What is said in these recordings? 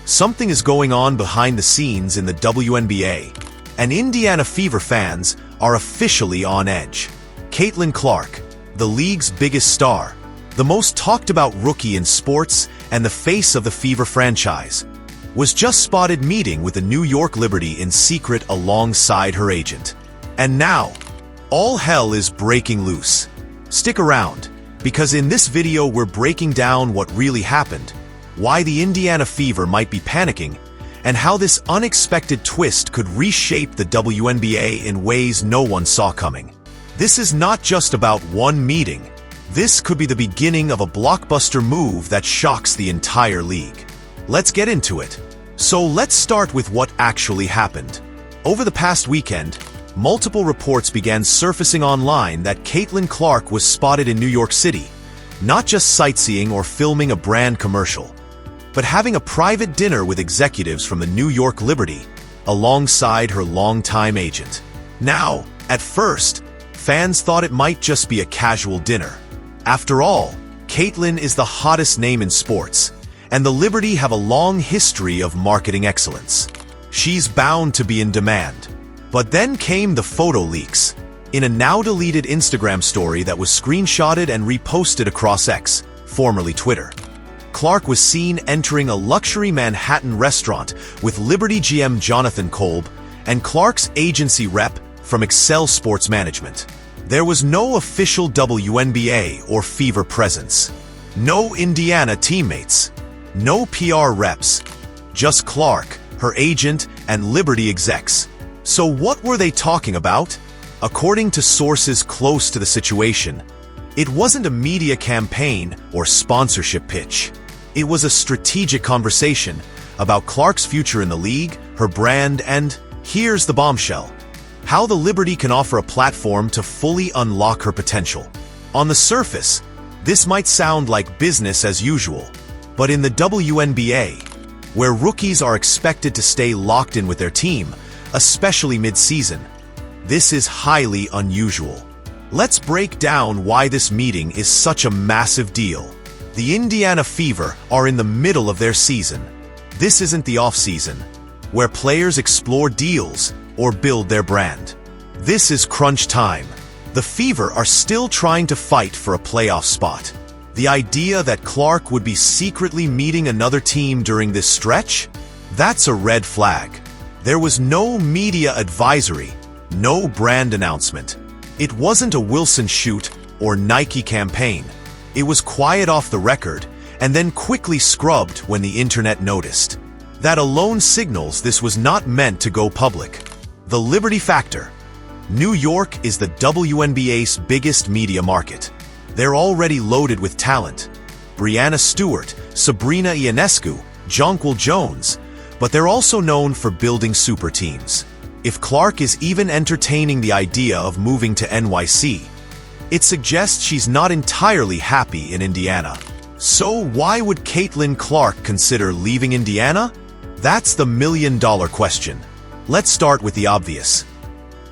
Something is going on behind the scenes in the WNBA, and Indiana Fever fans are officially on edge. Caitlin Clark, the league's biggest star, the most talked about rookie in sports and the face of the Fever franchise, was just spotted meeting with the New York Liberty in secret alongside her agent. And now, all hell is breaking loose. Stick around, because in this video we're breaking down what really happened, why the Indiana Fever might be panicking, and how this unexpected twist could reshape the WNBA in ways no one saw coming. This is not just about one meeting. This could be the beginning of a blockbuster move that shocks the entire league. Let's get into it. So let's start with what actually happened. Over the past weekend, multiple reports began surfacing online that Caitlin Clark was spotted in New York City, not just sightseeing or filming a brand commercial, but having a private dinner with executives from the New York Liberty, alongside her longtime agent. Now, at first, fans thought it might just be a casual dinner. After all, Caitlin is the hottest name in sports, and the Liberty have a long history of marketing excellence. She's bound to be in demand. But then came the photo leaks. In a now-deleted Instagram story that was screenshotted and reposted across X, formerly Twitter, Clark was seen entering a luxury Manhattan restaurant with Liberty GM Jonathan Kolb and Clark's agency rep from Excel Sports Management. There was no official WNBA or Fever presence, no Indiana teammates, no PR reps, just Clark, her agent, and Liberty execs. So what were they talking about? According to sources close to the situation, it wasn't a media campaign or sponsorship pitch. It was a strategic conversation about Clark's future in the league, her brand, and, here's the bombshell, how the Liberty can offer a platform to fully unlock her potential. On the surface, this might sound like business as usual, but in the WNBA, where rookies are expected to stay locked in with their team, especially mid-season, this is highly unusual. Let's break down why this meeting is such a massive deal. The Indiana Fever are in the middle of their season. This isn't the off-season, where players explore deals or build their brand. This is crunch time. The Fever are still trying to fight for a playoff spot. The idea that Clark would be secretly meeting another team during this stretch? That's a red flag. There was no media advisory, no brand announcement. It wasn't a Wilson shoot or Nike campaign. It was quiet off the record and then quickly scrubbed when the internet noticed. That alone signals this was not meant to go public. The Liberty factor. New York is the WNBA's biggest media market. They're already loaded with talent. Breanna Stewart, Sabrina Ionescu, Jonquil Jones, but they're also known for building super teams. If Clark is even entertaining the idea of moving to NYC, it suggests she's not entirely happy in Indiana. So why would Caitlin Clark consider leaving Indiana? That's the million-dollar question. Let's start with the obvious.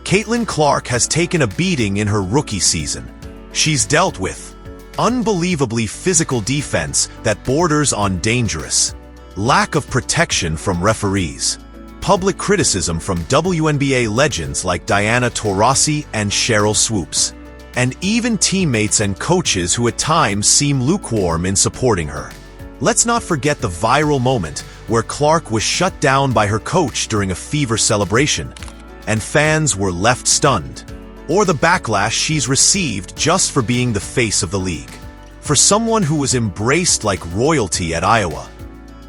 Caitlin Clark has taken a beating in her rookie season. She's dealt with unbelievably physical defense that borders on dangerous, lack of protection from referees, public criticism from WNBA legends like Diana Taurasi and Cheryl Swoops, and even teammates and coaches who at times seem lukewarm in supporting her. Let's not forget the viral moment where Clark was shut down by her coach during a Fever celebration, and fans were left stunned, or the backlash she's received just for being the face of the league. For someone who was embraced like royalty at Iowa,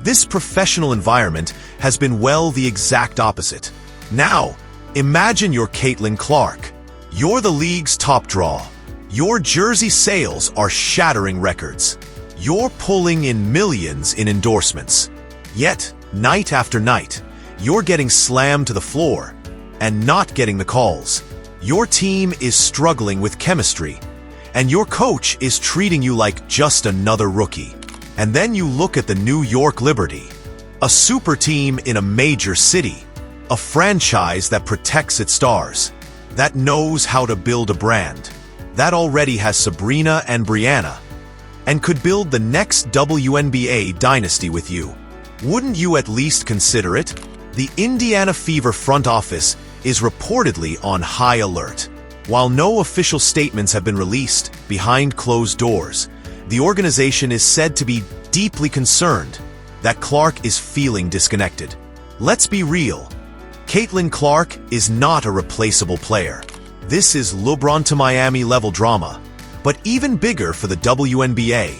this professional environment has been, well, the exact opposite. Now, imagine you're Caitlin Clark. You're the league's top draw. Your jersey sales are shattering records. You're pulling in millions in endorsements. Yet, night after night, you're getting slammed to the floor and not getting the calls. Your team is struggling with chemistry, and your coach is treating you like just another rookie. And then you look at the New York Liberty, a super team in a major city, a franchise that protects its stars, that knows how to build a brand, that already has Sabrina and Breanna, and could build the next WNBA dynasty with you. Wouldn't you at least consider it? The Indiana Fever front office is reportedly on high alert. While no official statements have been released behind closed doors, the organization is said to be deeply concerned that Clark is feeling disconnected. Let's be real. Caitlin Clark is not a replaceable player. This is LeBron to Miami level drama, but even bigger for the WNBA,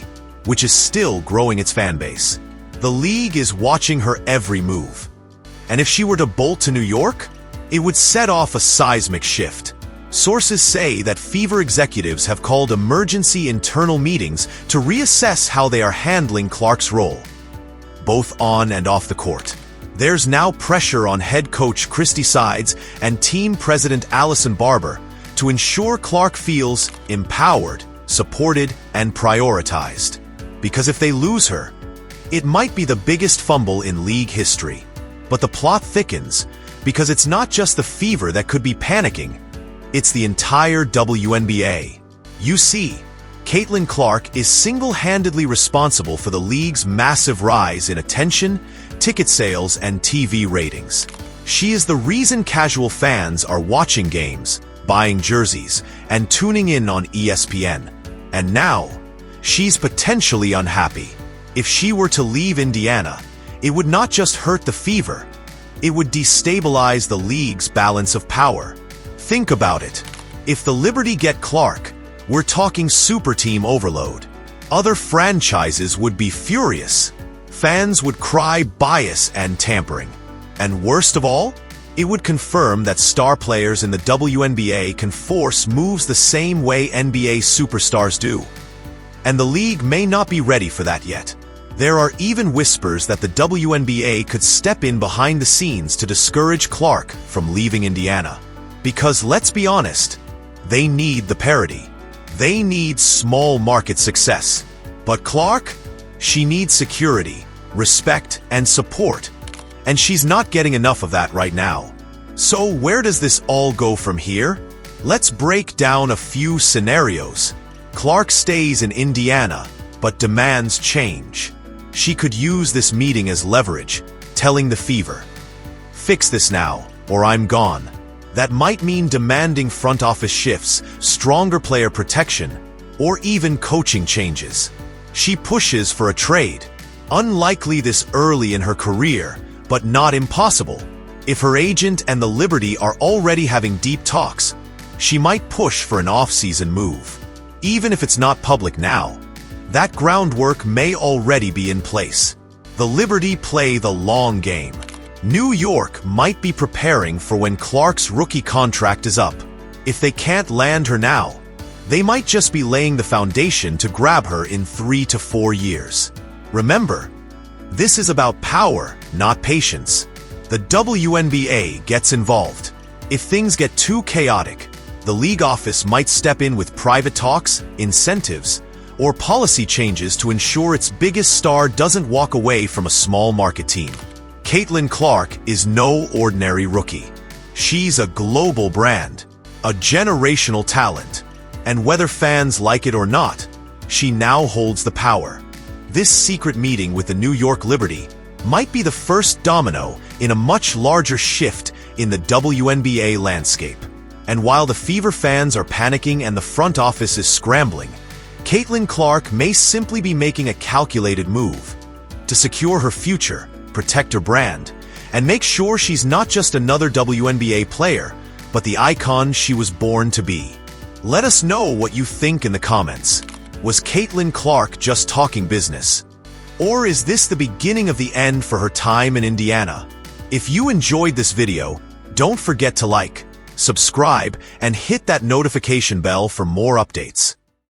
which is still growing its fan base. The league is watching her every move. And if she were to bolt to New York, it would set off a seismic shift. Sources say that Fever executives have called emergency internal meetings to reassess how they are handling Clark's role, both on and off the court. There's now pressure on head coach Christy Sides and team president Allison Barber to ensure Clark feels empowered, supported, and prioritized. Because if they lose her, it might be the biggest fumble in league history. But the plot thickens, because it's not just the Fever that could be panicking, it's the entire WNBA. You see, Caitlin Clark is single-handedly responsible for the league's massive rise in attention, ticket sales, and TV ratings. She is the reason casual fans are watching games, buying jerseys, and tuning in on ESPN. And now, she's potentially unhappy. If she were to leave Indiana, it would not just hurt the Fever, it would destabilize the league's balance of power. Think about it. If the Liberty get Clark, we're talking superteam overload. Other franchises would be furious. Fans would cry bias and tampering. And worst of all, it would confirm that star players in the WNBA can force moves the same way NBA superstars do. And the league may not be ready for that yet. There are even whispers that the WNBA could step in behind the scenes to discourage Clark from leaving Indiana. Because let's be honest, they need the parity. They need small market success. But Clark, she needs security, respect, and support. And she's not getting enough of that right now. So where does this all go from here? Let's break down a few scenarios. Clark stays in Indiana, but demands change. She could use this meeting as leverage, telling the Fever, "Fix this now, or I'm gone." That might mean demanding front office shifts, stronger player protection, or even coaching changes. She pushes for a trade. Unlikely this early in her career, but not impossible. If her agent and the Liberty are already having deep talks, she might push for an off-season move. Even if it's not public now, that groundwork may already be in place. The Liberty play the long game. New York might be preparing for when Clark's rookie contract is up. If they can't land her now, they might just be laying the foundation to grab her in 3 to 4 years. Remember, this is about power, not patience. The WNBA gets involved. If things get too chaotic, the league office might step in with private talks, incentives, or policy changes to ensure its biggest star doesn't walk away from a small market team. Caitlin Clark is no ordinary rookie. She's a global brand, a generational talent, and whether fans like it or not, she now holds the power. This secret meeting with the New York Liberty might be the first domino in a much larger shift in the WNBA landscape. And while the Fever fans are panicking and the front office is scrambling, Caitlin Clark may simply be making a calculated move to secure her future, protect her brand, and make sure she's not just another WNBA player, but the icon she was born to be. Let us know what you think in the comments. Was Caitlin Clark just talking business? Or is this the beginning of the end for her time in Indiana? If you enjoyed this video, don't forget to like, subscribe, and hit that notification bell for more updates.